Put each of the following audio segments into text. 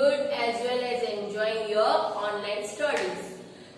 good as well as enjoying your online studies.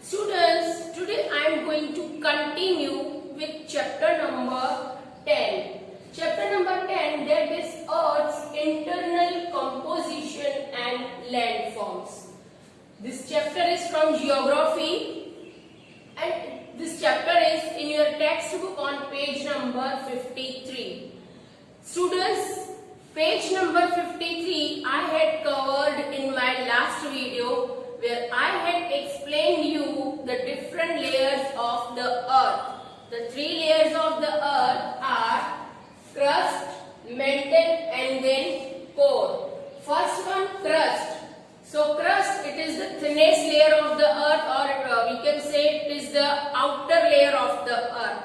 Students, today I am going to continue with chapter number 10. Chapter number 10, that is Earth's internal composition and landforms. This chapter is from geography and this chapter is in your textbook on page number 53. Students, page number 53 I had covered in my last video where I had explained you the different layers of the earth. The three layers of the earth are crust, mantle and then core. First one, crust. So crust, it is the thinnest layer of the earth, or we can say it is the outer layer of the earth.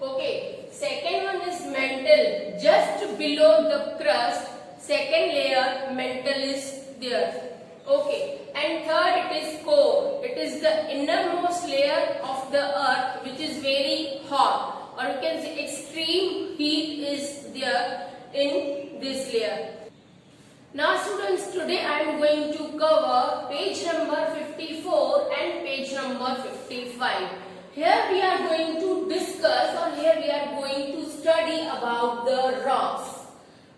Okay. Second one is mantle. Just below the crust, second layer mantle is there. Okay. And third, it is core. It is the innermost layer of the earth which is very hot, or you can say extreme heat is there in this layer. Now students, today I am going to cover page number 54 and page number 55. Here we are going to discuss, or here we are going to study about the rocks.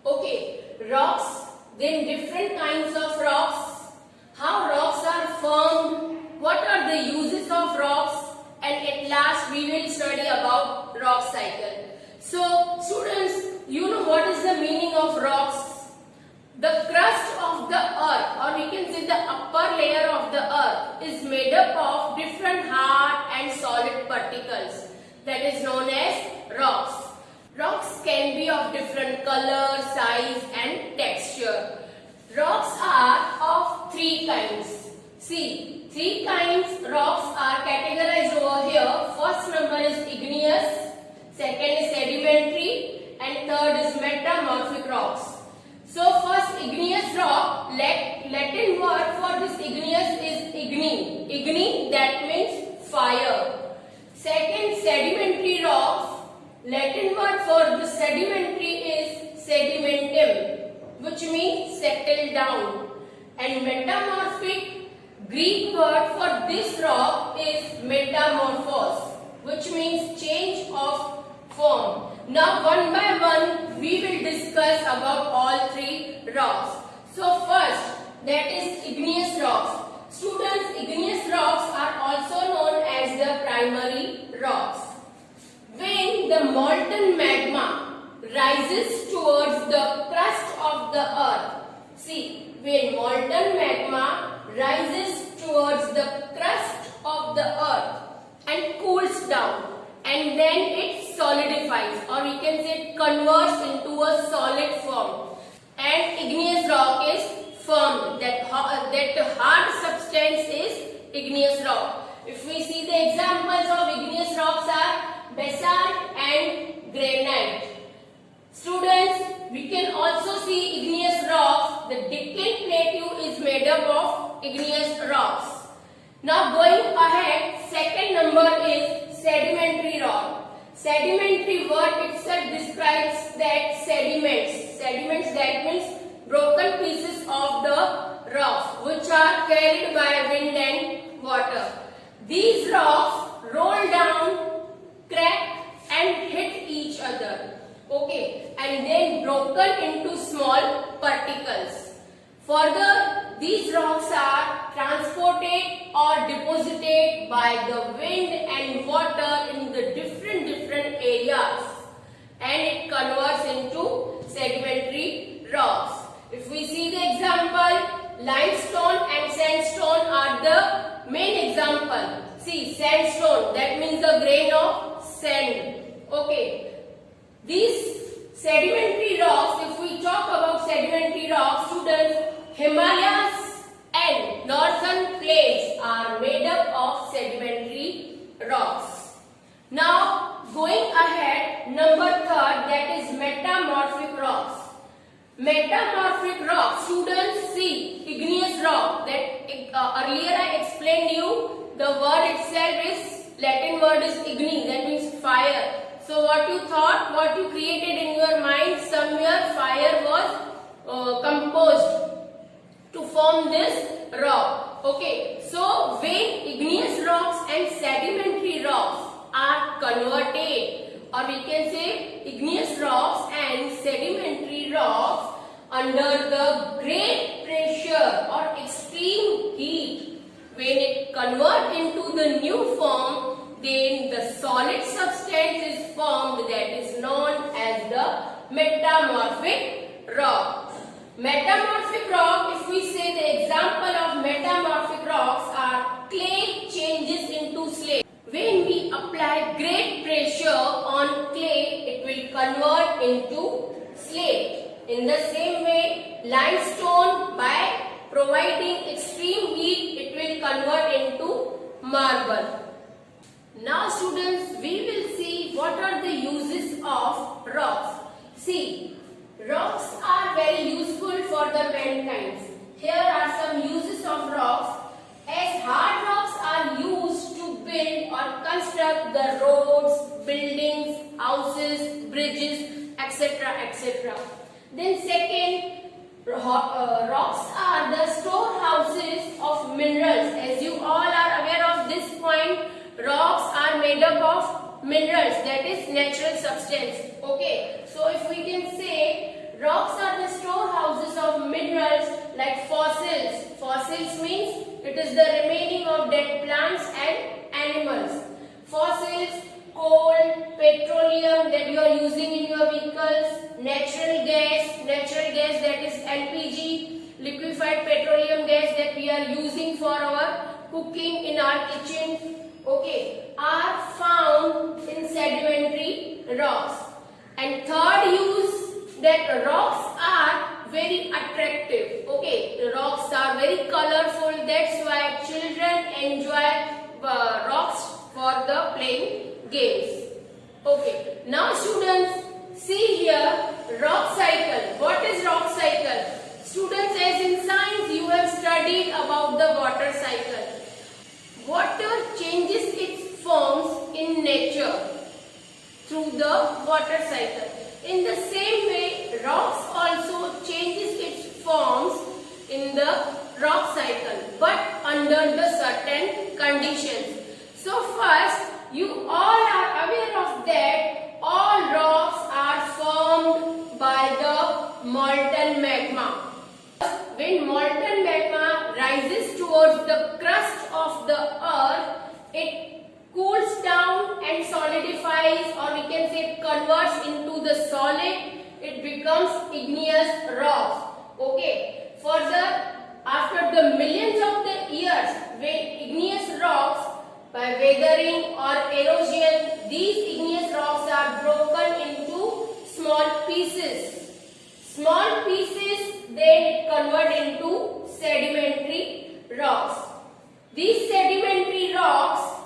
Okay, rocks, then different kinds of rocks, how rocks are formed, what are the uses of rocks, and at last we will study about rock cycle. So students, you know what is the meaning of rocks? The crust of the earth, or we can say the upper layer of the earth, is made up of different hard and solid particles, that is known as rocks. Rocks can be of different color, size and texture. Rocks are of three kinds. See, three kinds rocks are categorized over here. First number is igneous, second is sedimentary and third is metamorphic rocks. So first, igneous rock, Latin word for this igneous is igni. Igni, that means fire. Second, sedimentary rocks, Latin word for the sedimentary is sedimentum, which means settle down. And metamorphic, Greek word for this rock is metamorphos, which means change of form. Now one by one we will discuss about all three rocks. So first, that is igneous rocks. Students, igneous rocks are also known as the primary rocks. When the molten magma rises towards the crust of the earth, see, when molten magma rises towards the crust of the earth and cools down, and then it solidifies, or we can say it converts into a solid form, and igneous rock is formed. That hard substance is igneous rock. If we see the examples of igneous rocks are basalt and granite. Students, we can also see igneous rocks. The Deccan Plateau is made up of igneous rocks. Now going ahead, second number is sedimentary rock. Sedimentary word itself describes that sediments. Sediments, that means broken pieces of the rocks which are carried by wind and water. These rocks roll down, crack and hit each other. Okay, and then broken into small particles. Further, these rocks are transported or deposited by the wind and water in the different areas, and it converts into sedimentary rocks. If we see the example, limestone and sandstone are the main example. See, sandstone, that means a grain of sand. Okay, these sedimentary rocks, if we talk about sedimentary rocks, students, Himalayas and northern plains are made up of sedimentary rocks. Now going ahead, number third, that is metamorphic rocks. Metamorphic rocks, students, see, igneous rock, that earlier I explained you, the word itself is, Latin word is igni, that means fire. So what you thought, what you created in your mind, somewhere fire was composed to form this Okay, so when igneous rocks and sedimentary rocks are converted, or we can say igneous rocks and sedimentary rocks under the great pressure or extreme heat, when it converts into the new form, then the solid substance is formed that is known as the metamorphic rock. Metamorphic rock, if we say the example of metamorphic rocks are clay changes into slate. When we apply great pressure on clay, it will convert into slate. In the same way, limestone, by providing extreme heat, it will convert into marble. Now students, we will see what are the uses of rocks. See, rocks are very useful for the mankind. Here are some uses of rocks. As hard rocks are used to build or construct the roads, buildings, houses, bridges, etc. etc. Then second, rocks are the storehouses of minerals. As you all are aware of this point, rocks are made up of minerals, that is natural substance. Okay, so if we can say rocks are the storehouses of minerals like fossils. Fossils means it is the remaining of dead plants and animals. Fossils, coal, petroleum that you are using in your vehicles, natural gas that is LPG, liquefied petroleum gas that we are using for our cooking in our kitchen, okay, are found in sedimentary rocks. And third use, that rocks are very attractive. Okay, the rocks are very colorful. That's why children enjoy rocks for the playing games. Okay, now students, see here rock cycle. What is rock cycle? Students, as in science you have studied about the water cycle. Water changes its forms in nature through the water cycle. In the same way, rocks also changes its forms in the rock cycle, but under the certain conditions. So first, you all are aware of that all rocks are formed by the molten magma. When molten magma rises towards the crust of the earth, it cools down and solidifies, or we can say converts into the solid. It becomes igneous rocks. Okay. Further, after the millions of the years, when igneous rocks, by weathering or erosion, these igneous rocks are broken into small pieces. Small pieces, then it convert into sedimentary rocks. These sedimentary rocks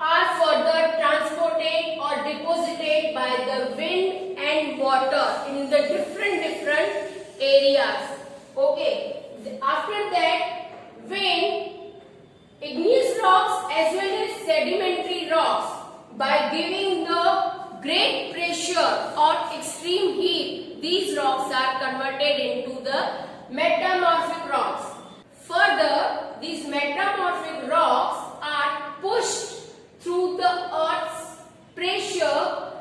are further transported or deposited by the wind and water in the different areas. Okay. After that, when igneous rocks as well as sedimentary rocks, by giving the great pressure or extreme heat, these rocks are converted into the metamorphic rocks. Further, these metamorphic rocks are pushed through the earth's pressure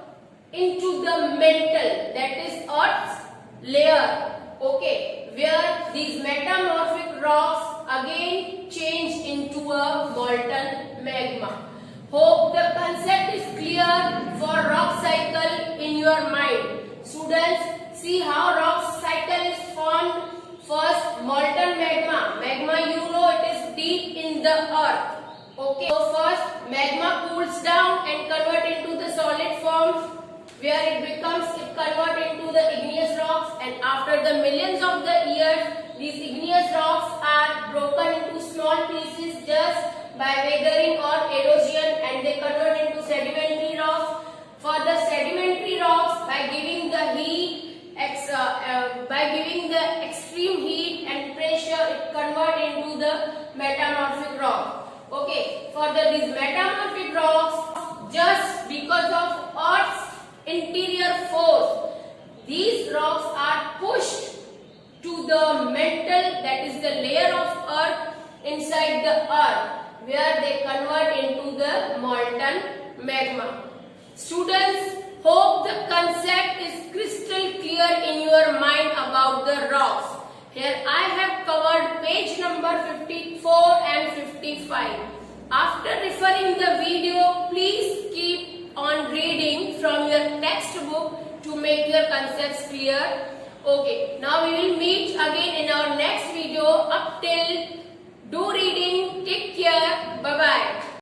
into the mantle, that is earth's layer. Okay, where these metamorphic rocks again change into a molten magma. Hope the concept is clear for rock cycle in your mind. Students, see how rock cycle is formed. First, molten magma. Magma, you know, it is deep in the earth. Okay, so first magma cools down and convert into the solid form, where it convert into the igneous rocks, and after the millions of the years, these igneous rocks are broken into small pieces just by weathering or erosion, and they convert into sedimentary rocks. For the sedimentary rocks, by giving the extreme heat and pressure, it convert into the metamorphic rock. Okay, further these metamorphic rocks, just because of Earth's interior force, these rocks are pushed to the mantle, that is the layer of Earth, inside the earth, where they convert into the molten magma. Students, hope the concept is crystal clear in your mind about the rocks. Here I have covered page number 54 and 55. After referring the video, please keep on reading from your textbook to make your concepts clear. Okay, now we will meet again in our next video. Up till, do reading. Take care. Bye-bye.